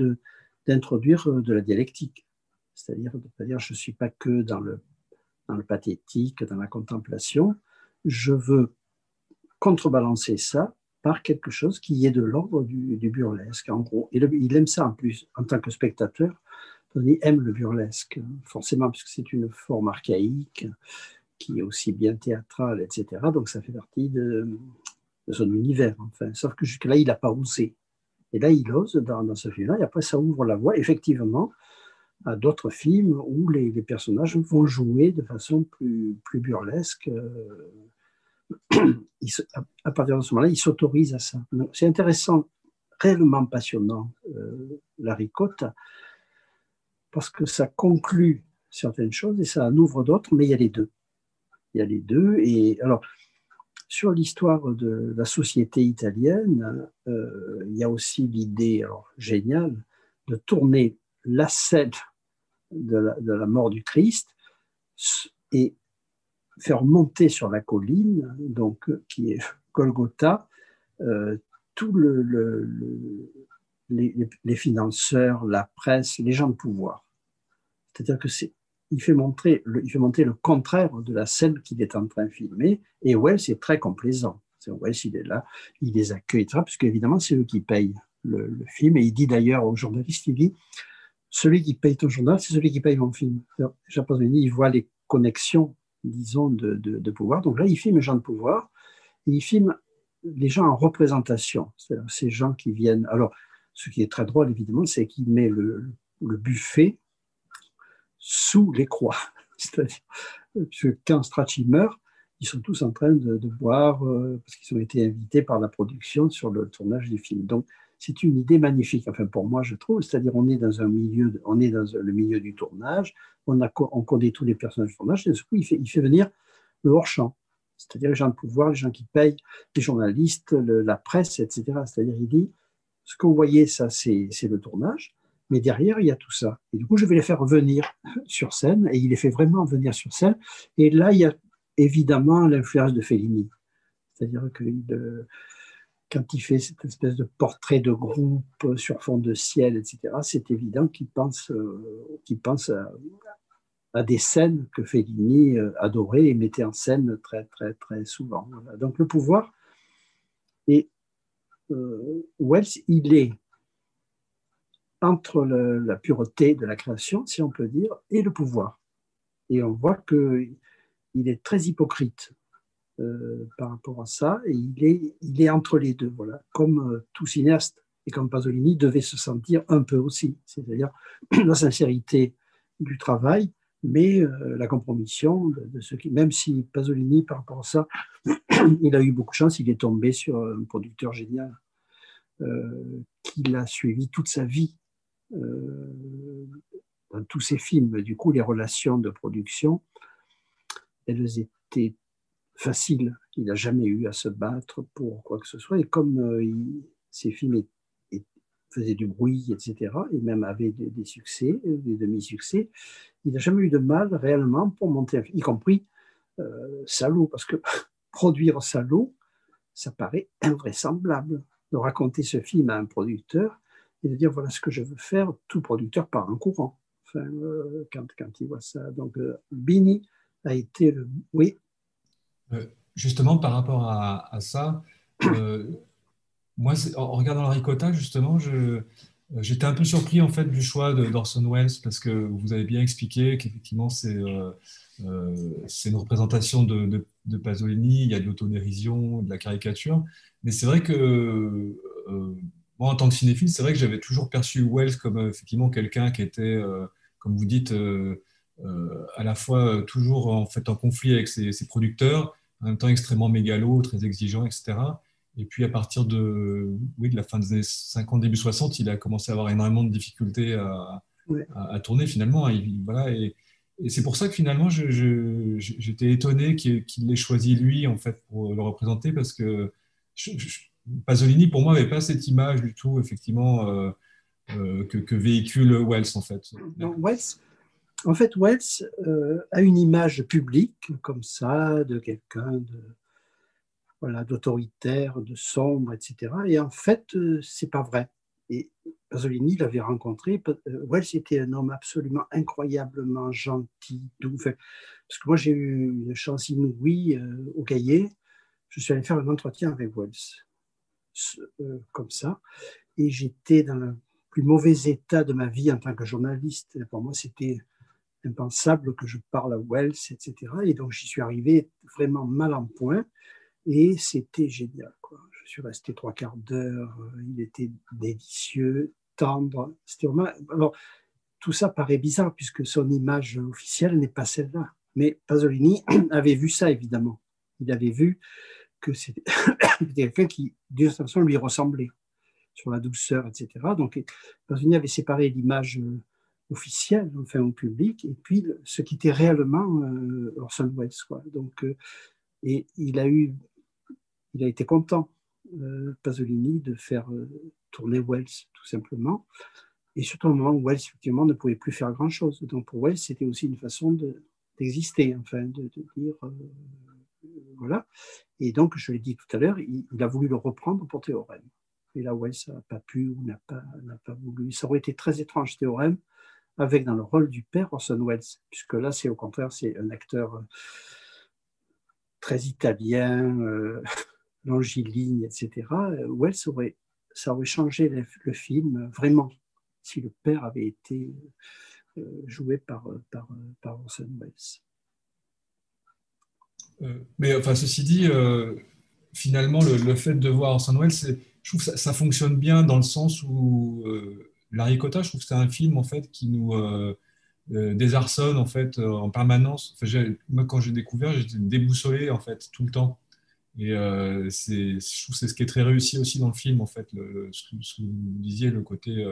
d'introduire de la dialectique. C'est-à-dire, je ne suis pas que dans le pathétique, dans la contemplation. Je veux contrebalancer ça par quelque chose qui est de l'ordre du burlesque, en gros. Et il aime ça en plus, en tant que spectateur. Il aime le burlesque, forcément, parce que c'est une forme archaïque, qui est aussi bien théâtrale, etc. Donc ça fait partie de son univers, enfin. Sauf que jusque-là, il n'a pas osé. Et là, il ose dans ce film-là, et après, ça ouvre la voie, effectivement, à d'autres films où les personnages vont jouer de façon plus burlesque. À partir de ce moment-là, il s'autorise à ça. C'est intéressant, réellement passionnant, La Ricotta, parce que ça conclut certaines choses et ça en ouvre d'autres, mais il y a les deux. Il y a les deux. Et alors, sur l'histoire de la société italienne, il y a aussi l'idée géniale de tourner la scène de la mort du Christ et faire monter sur la colline, donc, qui est Golgotha, tous les financeurs, la presse, les gens de pouvoir. C'est-à-dire que il fait monter le contraire de la scène qu'il est en train de filmer, et Wells est très complaisant. Wells, il est là, il les accueille, parce qu'évidemment, c'est eux qui payent le film, et il dit d'ailleurs aux journalistes, il dit, celui qui paye ton journal, c'est celui qui paye mon film. Jean Pasolini, il voit les connexions, disons, de pouvoir. Donc là, il filme les gens de pouvoir, et il filme les gens en représentation, c'est-à-dire ces gens qui viennent. Alors, ce qui est très drôle, évidemment, c'est qu'il met le buffet sous les croix. C'est-à-dire que quand Strachey meurt, ils sont tous en train de boire parce qu'ils ont été invités par la production sur le tournage du film. Donc, c'est une idée magnifique, enfin pour moi, je trouve. C'est-à-dire on est dans le milieu du tournage, on connaît tous les personnages du tournage, et du coup, il fait venir le hors-champ. C'est-à-dire les gens de pouvoir, les gens qui payent, les journalistes, la presse, etc. C'est-à-dire, il dit, ce que vous voyez, ça, c'est le tournage, mais derrière, il y a tout ça. Et du coup, je vais les faire venir sur scène, et il les fait vraiment venir sur scène. Et là, il y a évidemment l'influence de Fellini. C'est-à-dire que quand il fait cette espèce de portrait de groupe sur fond de ciel, etc., c'est évident qu'il pense à des scènes que Fellini adorait et mettait en scène très, très, très souvent. Voilà. Donc le pouvoir, et Wells, il est entre la pureté de la création, si on peut dire, et le pouvoir. Et on voit qu'il est très hypocrite par rapport à ça, et il est entre les deux, voilà, comme tout cinéaste, et comme Pasolini devait se sentir un peu aussi, c'est-à-dire la sincérité du travail, mais la compromission de ceux qui, même si Pasolini, par rapport à ça, il a eu beaucoup de chance, il est tombé sur un producteur génial qui l'a suivi toute sa vie dans tous ses films. Du coup, les relations de production, elles étaient faciles. Il n'a jamais eu à se battre pour quoi que ce soit. Et comme ses films faisaient du bruit, etc., et même avaient des succès, des demi-succès, il n'a jamais eu de mal réellement pour monter un film, y compris Salo, parce que produire Salo, ça paraît invraisemblable de raconter ce film à un producteur et de dire voilà ce que je veux faire, tout producteur part en courant. Enfin, quand il voit ça. Donc, Bini a été le. Oui. Justement, par rapport à ça, moi, en regardant la Ricotta, justement, j'étais un peu surpris en fait du choix d'Orson Welles parce que vous avez bien expliqué qu'effectivement c'est une représentation de Pasolini, il y a de l'autodérision, de la caricature, mais c'est vrai que moi en tant que cinéphile, c'est vrai que j'avais toujours perçu Welles comme effectivement quelqu'un qui était, comme vous dites, à la fois toujours en fait en conflit avec ses producteurs, en même temps extrêmement mégalo, très exigeant, etc. Et puis à partir de la fin des années 50, début 60, il a commencé à avoir énormément de difficultés Ouais. à tourner finalement. Voilà, et c'est pour ça que finalement j'étais étonné qu'il l'ait choisi lui en fait pour le représenter, parce que Pasolini pour moi n'avait pas cette image du tout effectivement que véhicule Wells en fait. Donc, Wells a une image publique comme ça, de quelqu'un voilà, d'autoritaire, de sombre, etc. Et en fait, c'est pas vrai. Et Pasolini l'avait rencontré. Wells était un homme absolument incroyablement gentil, doux. Enfin, parce que moi, j'ai eu une chance inouïe au Cahiers. Je suis allé faire un entretien avec Wells, comme ça. Et j'étais dans le plus mauvais état de ma vie en tant que journaliste. Pour moi, c'était impensable que je parle à Wells, etc. Et donc, j'y suis arrivé vraiment mal en point. Et c'était génial, quoi. Je suis resté 3/4 d'heure. Il était délicieux, tendre. C'était vraiment... Alors, tout ça paraît bizarre puisque son image officielle n'est pas celle-là. Mais Pasolini avait vu ça, évidemment. Il avait vu que c'était quelqu'un qui, d'une certaine façon, lui ressemblait sur la douceur, etc. Donc, Pasolini avait séparé l'image officielle, enfin au public, et puis ce qui était réellement Orson Welles, quoi. Donc, et il a été content, Pasolini, de faire tourner Wells, tout simplement. Et surtout au moment où Wells, effectivement, ne pouvait plus faire grand-chose. Donc pour Wells, c'était aussi une façon d'exister, enfin, de dire, voilà. Et donc, je l'ai dit tout à l'heure, il a voulu le reprendre pour Théorème. Et là, Wells n'a pas pu ou n'a pas voulu. Ça aurait été très étrange, Théorème, avec dans le rôle du père Orson Welles, puisque là, c'est au contraire, c'est un acteur très italien, longiligne, etc. Wells ça aurait changé le film vraiment si le père avait été joué par Orson Welles. Mais enfin, ceci dit, finalement, le fait de voir Orson Welles, je trouve que ça fonctionne bien dans le sens où Larry Cotta, je trouve que c'est un film en fait qui nous désarçonne en fait en permanence. Enfin, moi, quand j'ai découvert, j'étais déboussolé en fait tout le temps. Et je trouve que c'est ce qui est très réussi aussi dans le film en fait, ce que vous disiez, le côté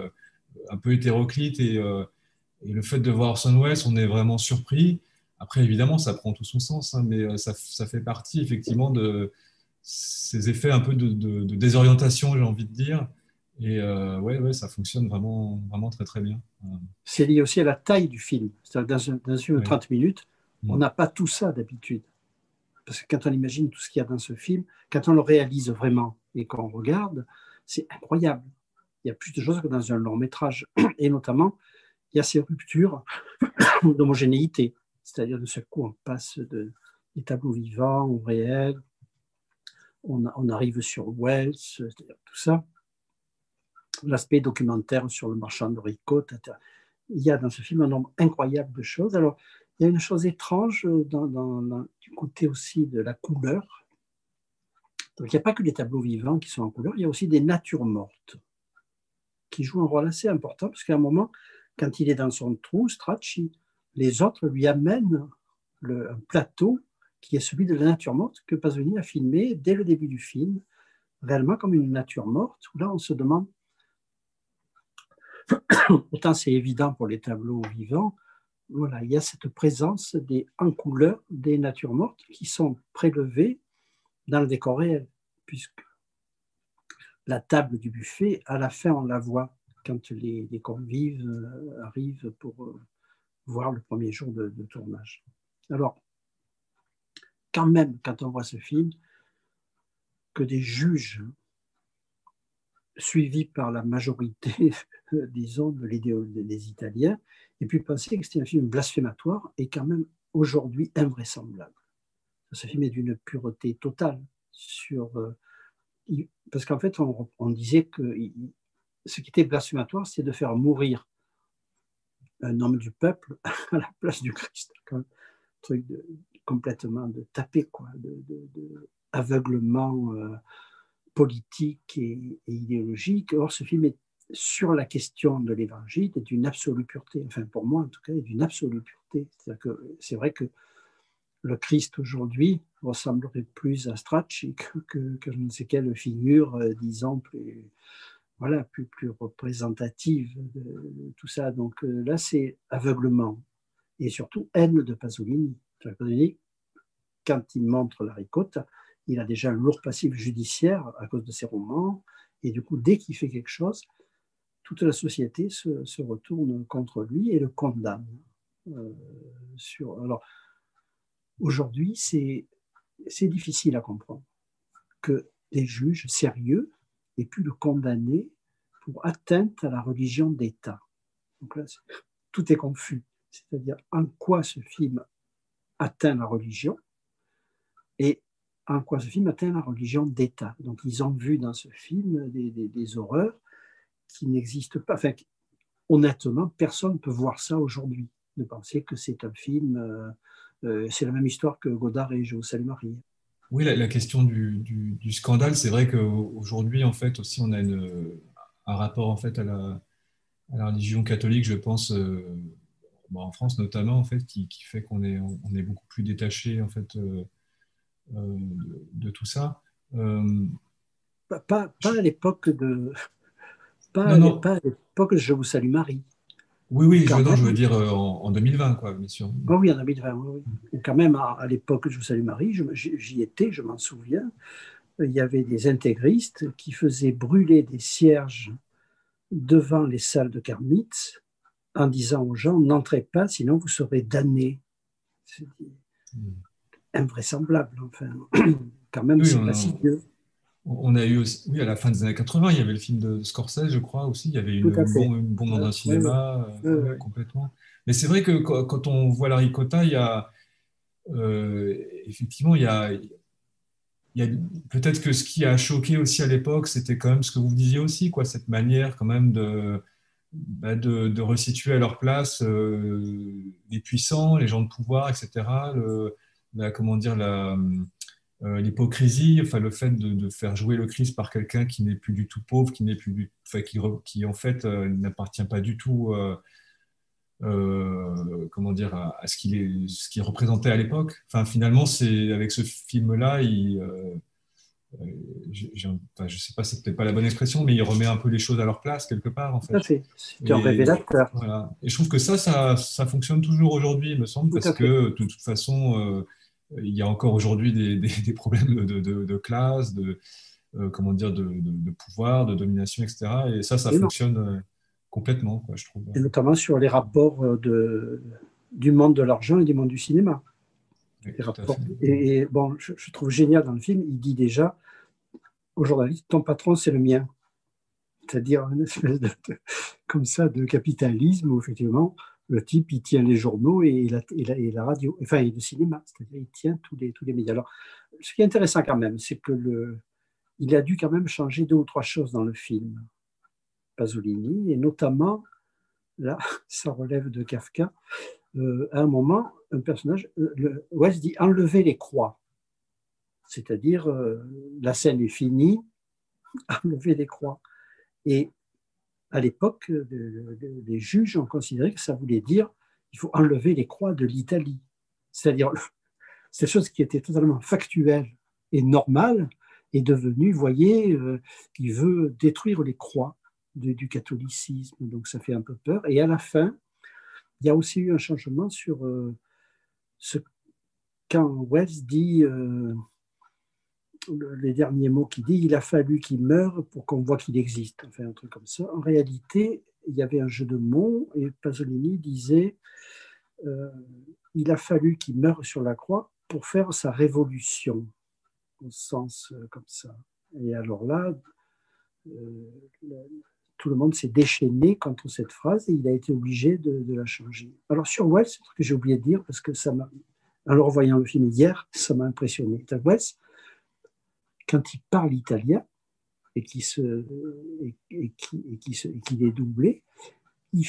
un peu hétéroclite et le fait de voir Orson Welles, on est vraiment surpris. Après, évidemment, ça prend tout son sens, hein, mais ça fait partie effectivement de ces effets un peu de désorientation, j'ai envie de dire. Et ouais, ça fonctionne vraiment, vraiment très très bien. C'est lié aussi à la taille du film. C'est-à-dire dans un film de Ouais. 30 minutes, on Mm. n'a pas tout ça d'habitude. Parce que quand on imagine tout ce qu'il y a dans ce film, quand on le réalise vraiment et qu'on regarde, c'est incroyable. Il y a plus de choses que dans un long métrage. Et notamment, il y a ces ruptures d'homogénéité. C'est-à-dire, de ce coup, on passe des tableaux vivants au réel, on arrive sur Wells, tout ça. L'aspect documentaire sur le marchand de ricotte. Il y a dans ce film un nombre incroyable de choses. Alors, il y a une chose étrange du côté aussi de la couleur. Donc, il n'y a pas que les tableaux vivants qui sont en couleur, il y a aussi des natures mortes qui jouent un rôle assez important, parce qu'à un moment, quand il est dans son trou, Stracci, les autres lui amènent un plateau qui est celui de la nature morte que Pasolini a filmé dès le début du film, réellement comme une nature morte, où là on se demande, autant c'est évident pour les tableaux vivants, voilà, il y a cette présence en couleur des natures mortes qui sont prélevées dans le décor réel, puisque la table du buffet, à la fin on la voit quand les convives arrivent pour voir le premier jour de tournage. Alors, quand même, quand on voit ce film, que des juges suivis par la majorité, disons, des Italiens, et puis penser que c'était un film blasphématoire est quand même aujourd'hui invraisemblable. Ce film est d'une pureté totale parce qu'en fait, on disait que ce qui était blasphématoire, c'est de faire mourir un homme du peuple à la place du Christ. Un truc complètement de taper, quoi, aveuglement politique et idéologique. Or, ce film est sur la question de l'évangile est d'une absolue pureté. Enfin, pour moi, en tout cas, est d'une absolue pureté. C'est-à-dire que c'est vrai que le Christ aujourd'hui, ressemblerait plus à Strachey que je ne sais quelle figure, disons, plus représentative de tout ça. Donc là, c'est aveuglement et surtout haine de Pasolini. Pasolini, quand il montre la ricotta, il a déjà un lourd passif judiciaire à cause de ses romans, et du coup, dès qu'il fait quelque chose, toute la société se retourne contre lui et le condamne. Alors, aujourd'hui, c'est difficile à comprendre que des juges sérieux aient pu le condamner pour atteinte à la religion d'État. Donc là, tout est confus. C'est-à-dire en quoi ce film atteint la religion et en quoi ce film atteint la religion d'État. Donc ils ont vu dans ce film des horreurs qui n'existent pas. Enfin, honnêtement, personne ne peut voir ça aujourd'hui, de penser que c'est un film, c'est la même histoire que Godard et Je vous salue Marie. Oui, la question du scandale, c'est vrai qu'aujourd'hui, en fait, aussi, on a un rapport en fait à la religion catholique, je pense, en France notamment, en fait, qui fait on est beaucoup plus détaché en fait de tout ça. Pas à l'époque de Non, non. pas à l'époque de Je vous salue Marie. Oui, Quand je même, veux dire en 2020, quoi, bien sûr. oh oui, en 2020, oui. Et quand même, à l'époque de Je vous salue Marie, j'y étais, je m'en souviens, il y avait des intégristes qui faisaient brûler des cierges devant les salles de Karmitz en disant aux gens, n'entrez pas, sinon vous serez damnés. C'est invraisemblable, enfin. Quand même, Oui, c'est fastidieux. on a eu aussi, oui, à la fin des années 80, il y avait le film de Scorsese, je crois aussi, il y avait Tout à fait. une bombe dans un Ouais, ouais, cinéma, ouais. complètement. Mais c'est vrai que quand on voit la ricotta, il y a effectivement, il y a peut-être que ce qui a choqué aussi à l'époque, c'était quand même ce que vous disiez aussi, quoi, cette manière quand même de resituer à leur place les puissants, les gens de pouvoir, etc. Comment dire, l'hypocrisie, enfin le fait de faire jouer le Christ par quelqu'un qui n'est plus du tout pauvre, qui n'est plus enfin, qui en fait n'appartient pas du tout, comment dire, à ce qu'il représentait à l'époque. Enfin, finalement, c'est avec ce film-là, enfin, je sais pas, c'est peut-être pas la bonne expression, mais il remet un peu les choses à leur place quelque part, en Tout à fait. fait. C'est un Et révélateur. voilà. Et je trouve que ça fonctionne toujours aujourd'hui, il me semble, Tout parce à fait. que de toute façon, il y a encore aujourd'hui des problèmes de classe, comment dire, de pouvoir, de domination, etc. Et ça Et, non. fonctionne complètement, quoi, je trouve. Et notamment sur les rapports du monde de l'argent et du monde du cinéma. Oui, Les tout à rapports. fait. Et bon, je trouve génial dans le film, il dit déjà au journaliste, ton patron, c'est le mien. C'est-à-dire une espèce comme ça de capitalisme où effectivement le type il tient les journaux et la radio, enfin et le cinéma, c'est-à-dire il tient tous les médias. Alors, ce qui est intéressant quand même, c'est que il a dû quand même changer deux ou trois choses dans le film, Pasolini, et notamment là, ça relève de Kafka. À un moment, un personnage, West dit enlever les croix, c'est-à-dire la scène est finie, enlever les croix. Et à l'époque, les juges ont considéré que ça voulait dire qu'il faut enlever les croix de l'Italie. C'est-à-dire, cette chose qui était totalement factuelle et normale est devenue, vous voyez, il veut détruire les croix du catholicisme, donc ça fait un peu peur. Et à la fin, il y a aussi eu un changement sur quand Wells dit les derniers mots qu'il dit, il a fallu qu'il meure pour qu'on voit qu'il existe, enfin un truc comme ça. En réalité, il y avait un jeu de mots et Pasolini disait il a fallu qu'il meure sur la croix pour faire sa révolution, au sens comme ça. Et alors là, tout le monde s'est déchaîné contre cette phrase et il a été obligé de la changer. Alors sur Wells, c'est ce que j'ai oublié de dire parce que ça m'a, en le revoyant le film hier, ça m'a impressionné. Wells, quand il parle italien et qu'il est doublé, il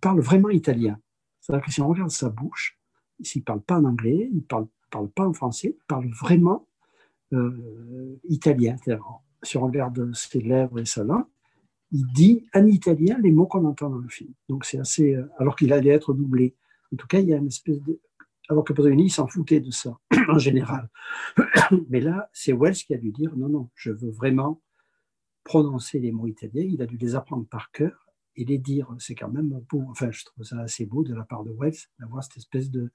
parle vraiment italien. C'est-à-dire que si on regarde sa bouche, s'il ne parle pas en anglais, il ne parle pas en français, il parle vraiment italien. Si on regarde ses lèvres et sa langue, il dit en italien les mots qu'on entend dans le film. Donc c'est assez. Alors qu'il allait être doublé. En tout cas, il y a une espèce de. Alors que Pasolini s'en foutait de ça, en général. Mais là, c'est Wells qui a dû dire, non, non, je veux vraiment prononcer les mots italiens. Il a dû les apprendre par cœur et les dire. C'est quand même beau. Enfin, je trouve ça assez beau de la part de Wells d'avoir cette espèce de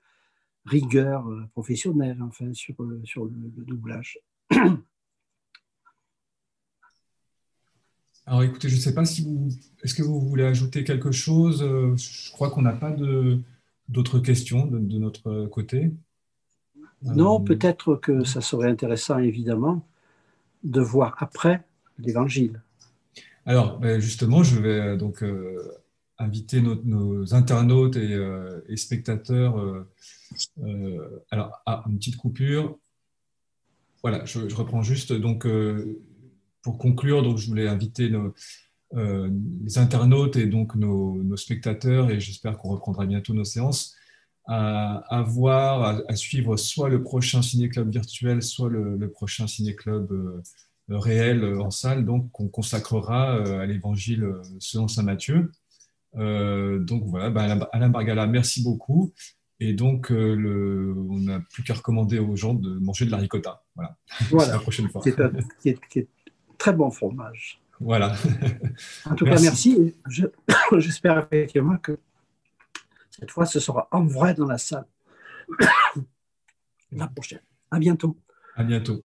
rigueur professionnelle, enfin, sur le doublage. Alors écoutez, je ne sais pas si est-ce que vous voulez ajouter quelque chose? Je crois qu'on n'a pas d'autres questions de notre côté. Non, peut-être que ça serait intéressant, évidemment, de voir après l'Évangile. Alors, justement, je vais donc inviter nos internautes et spectateurs. Alors, une petite coupure. Voilà, je reprends juste. Donc, pour conclure, donc, je voulais inviter les internautes et donc nos spectateurs, et j'espère qu'on reprendra bientôt nos séances, à suivre soit le prochain ciné-club virtuel, soit le prochain ciné-club réel en salle, donc qu'on consacrera à l'Évangile selon saint Matthieu. Donc voilà, Alain Bargala, merci beaucoup. Et donc, on n'a plus qu'à recommander aux gens de manger de la ricotta. Voilà, Voilà. la prochaine fois. Qui est très bon fromage. Voilà. En tout cas, merci. J'espère effectivement que cette fois, ce sera en vrai dans la salle. La prochaine. À bientôt. À bientôt.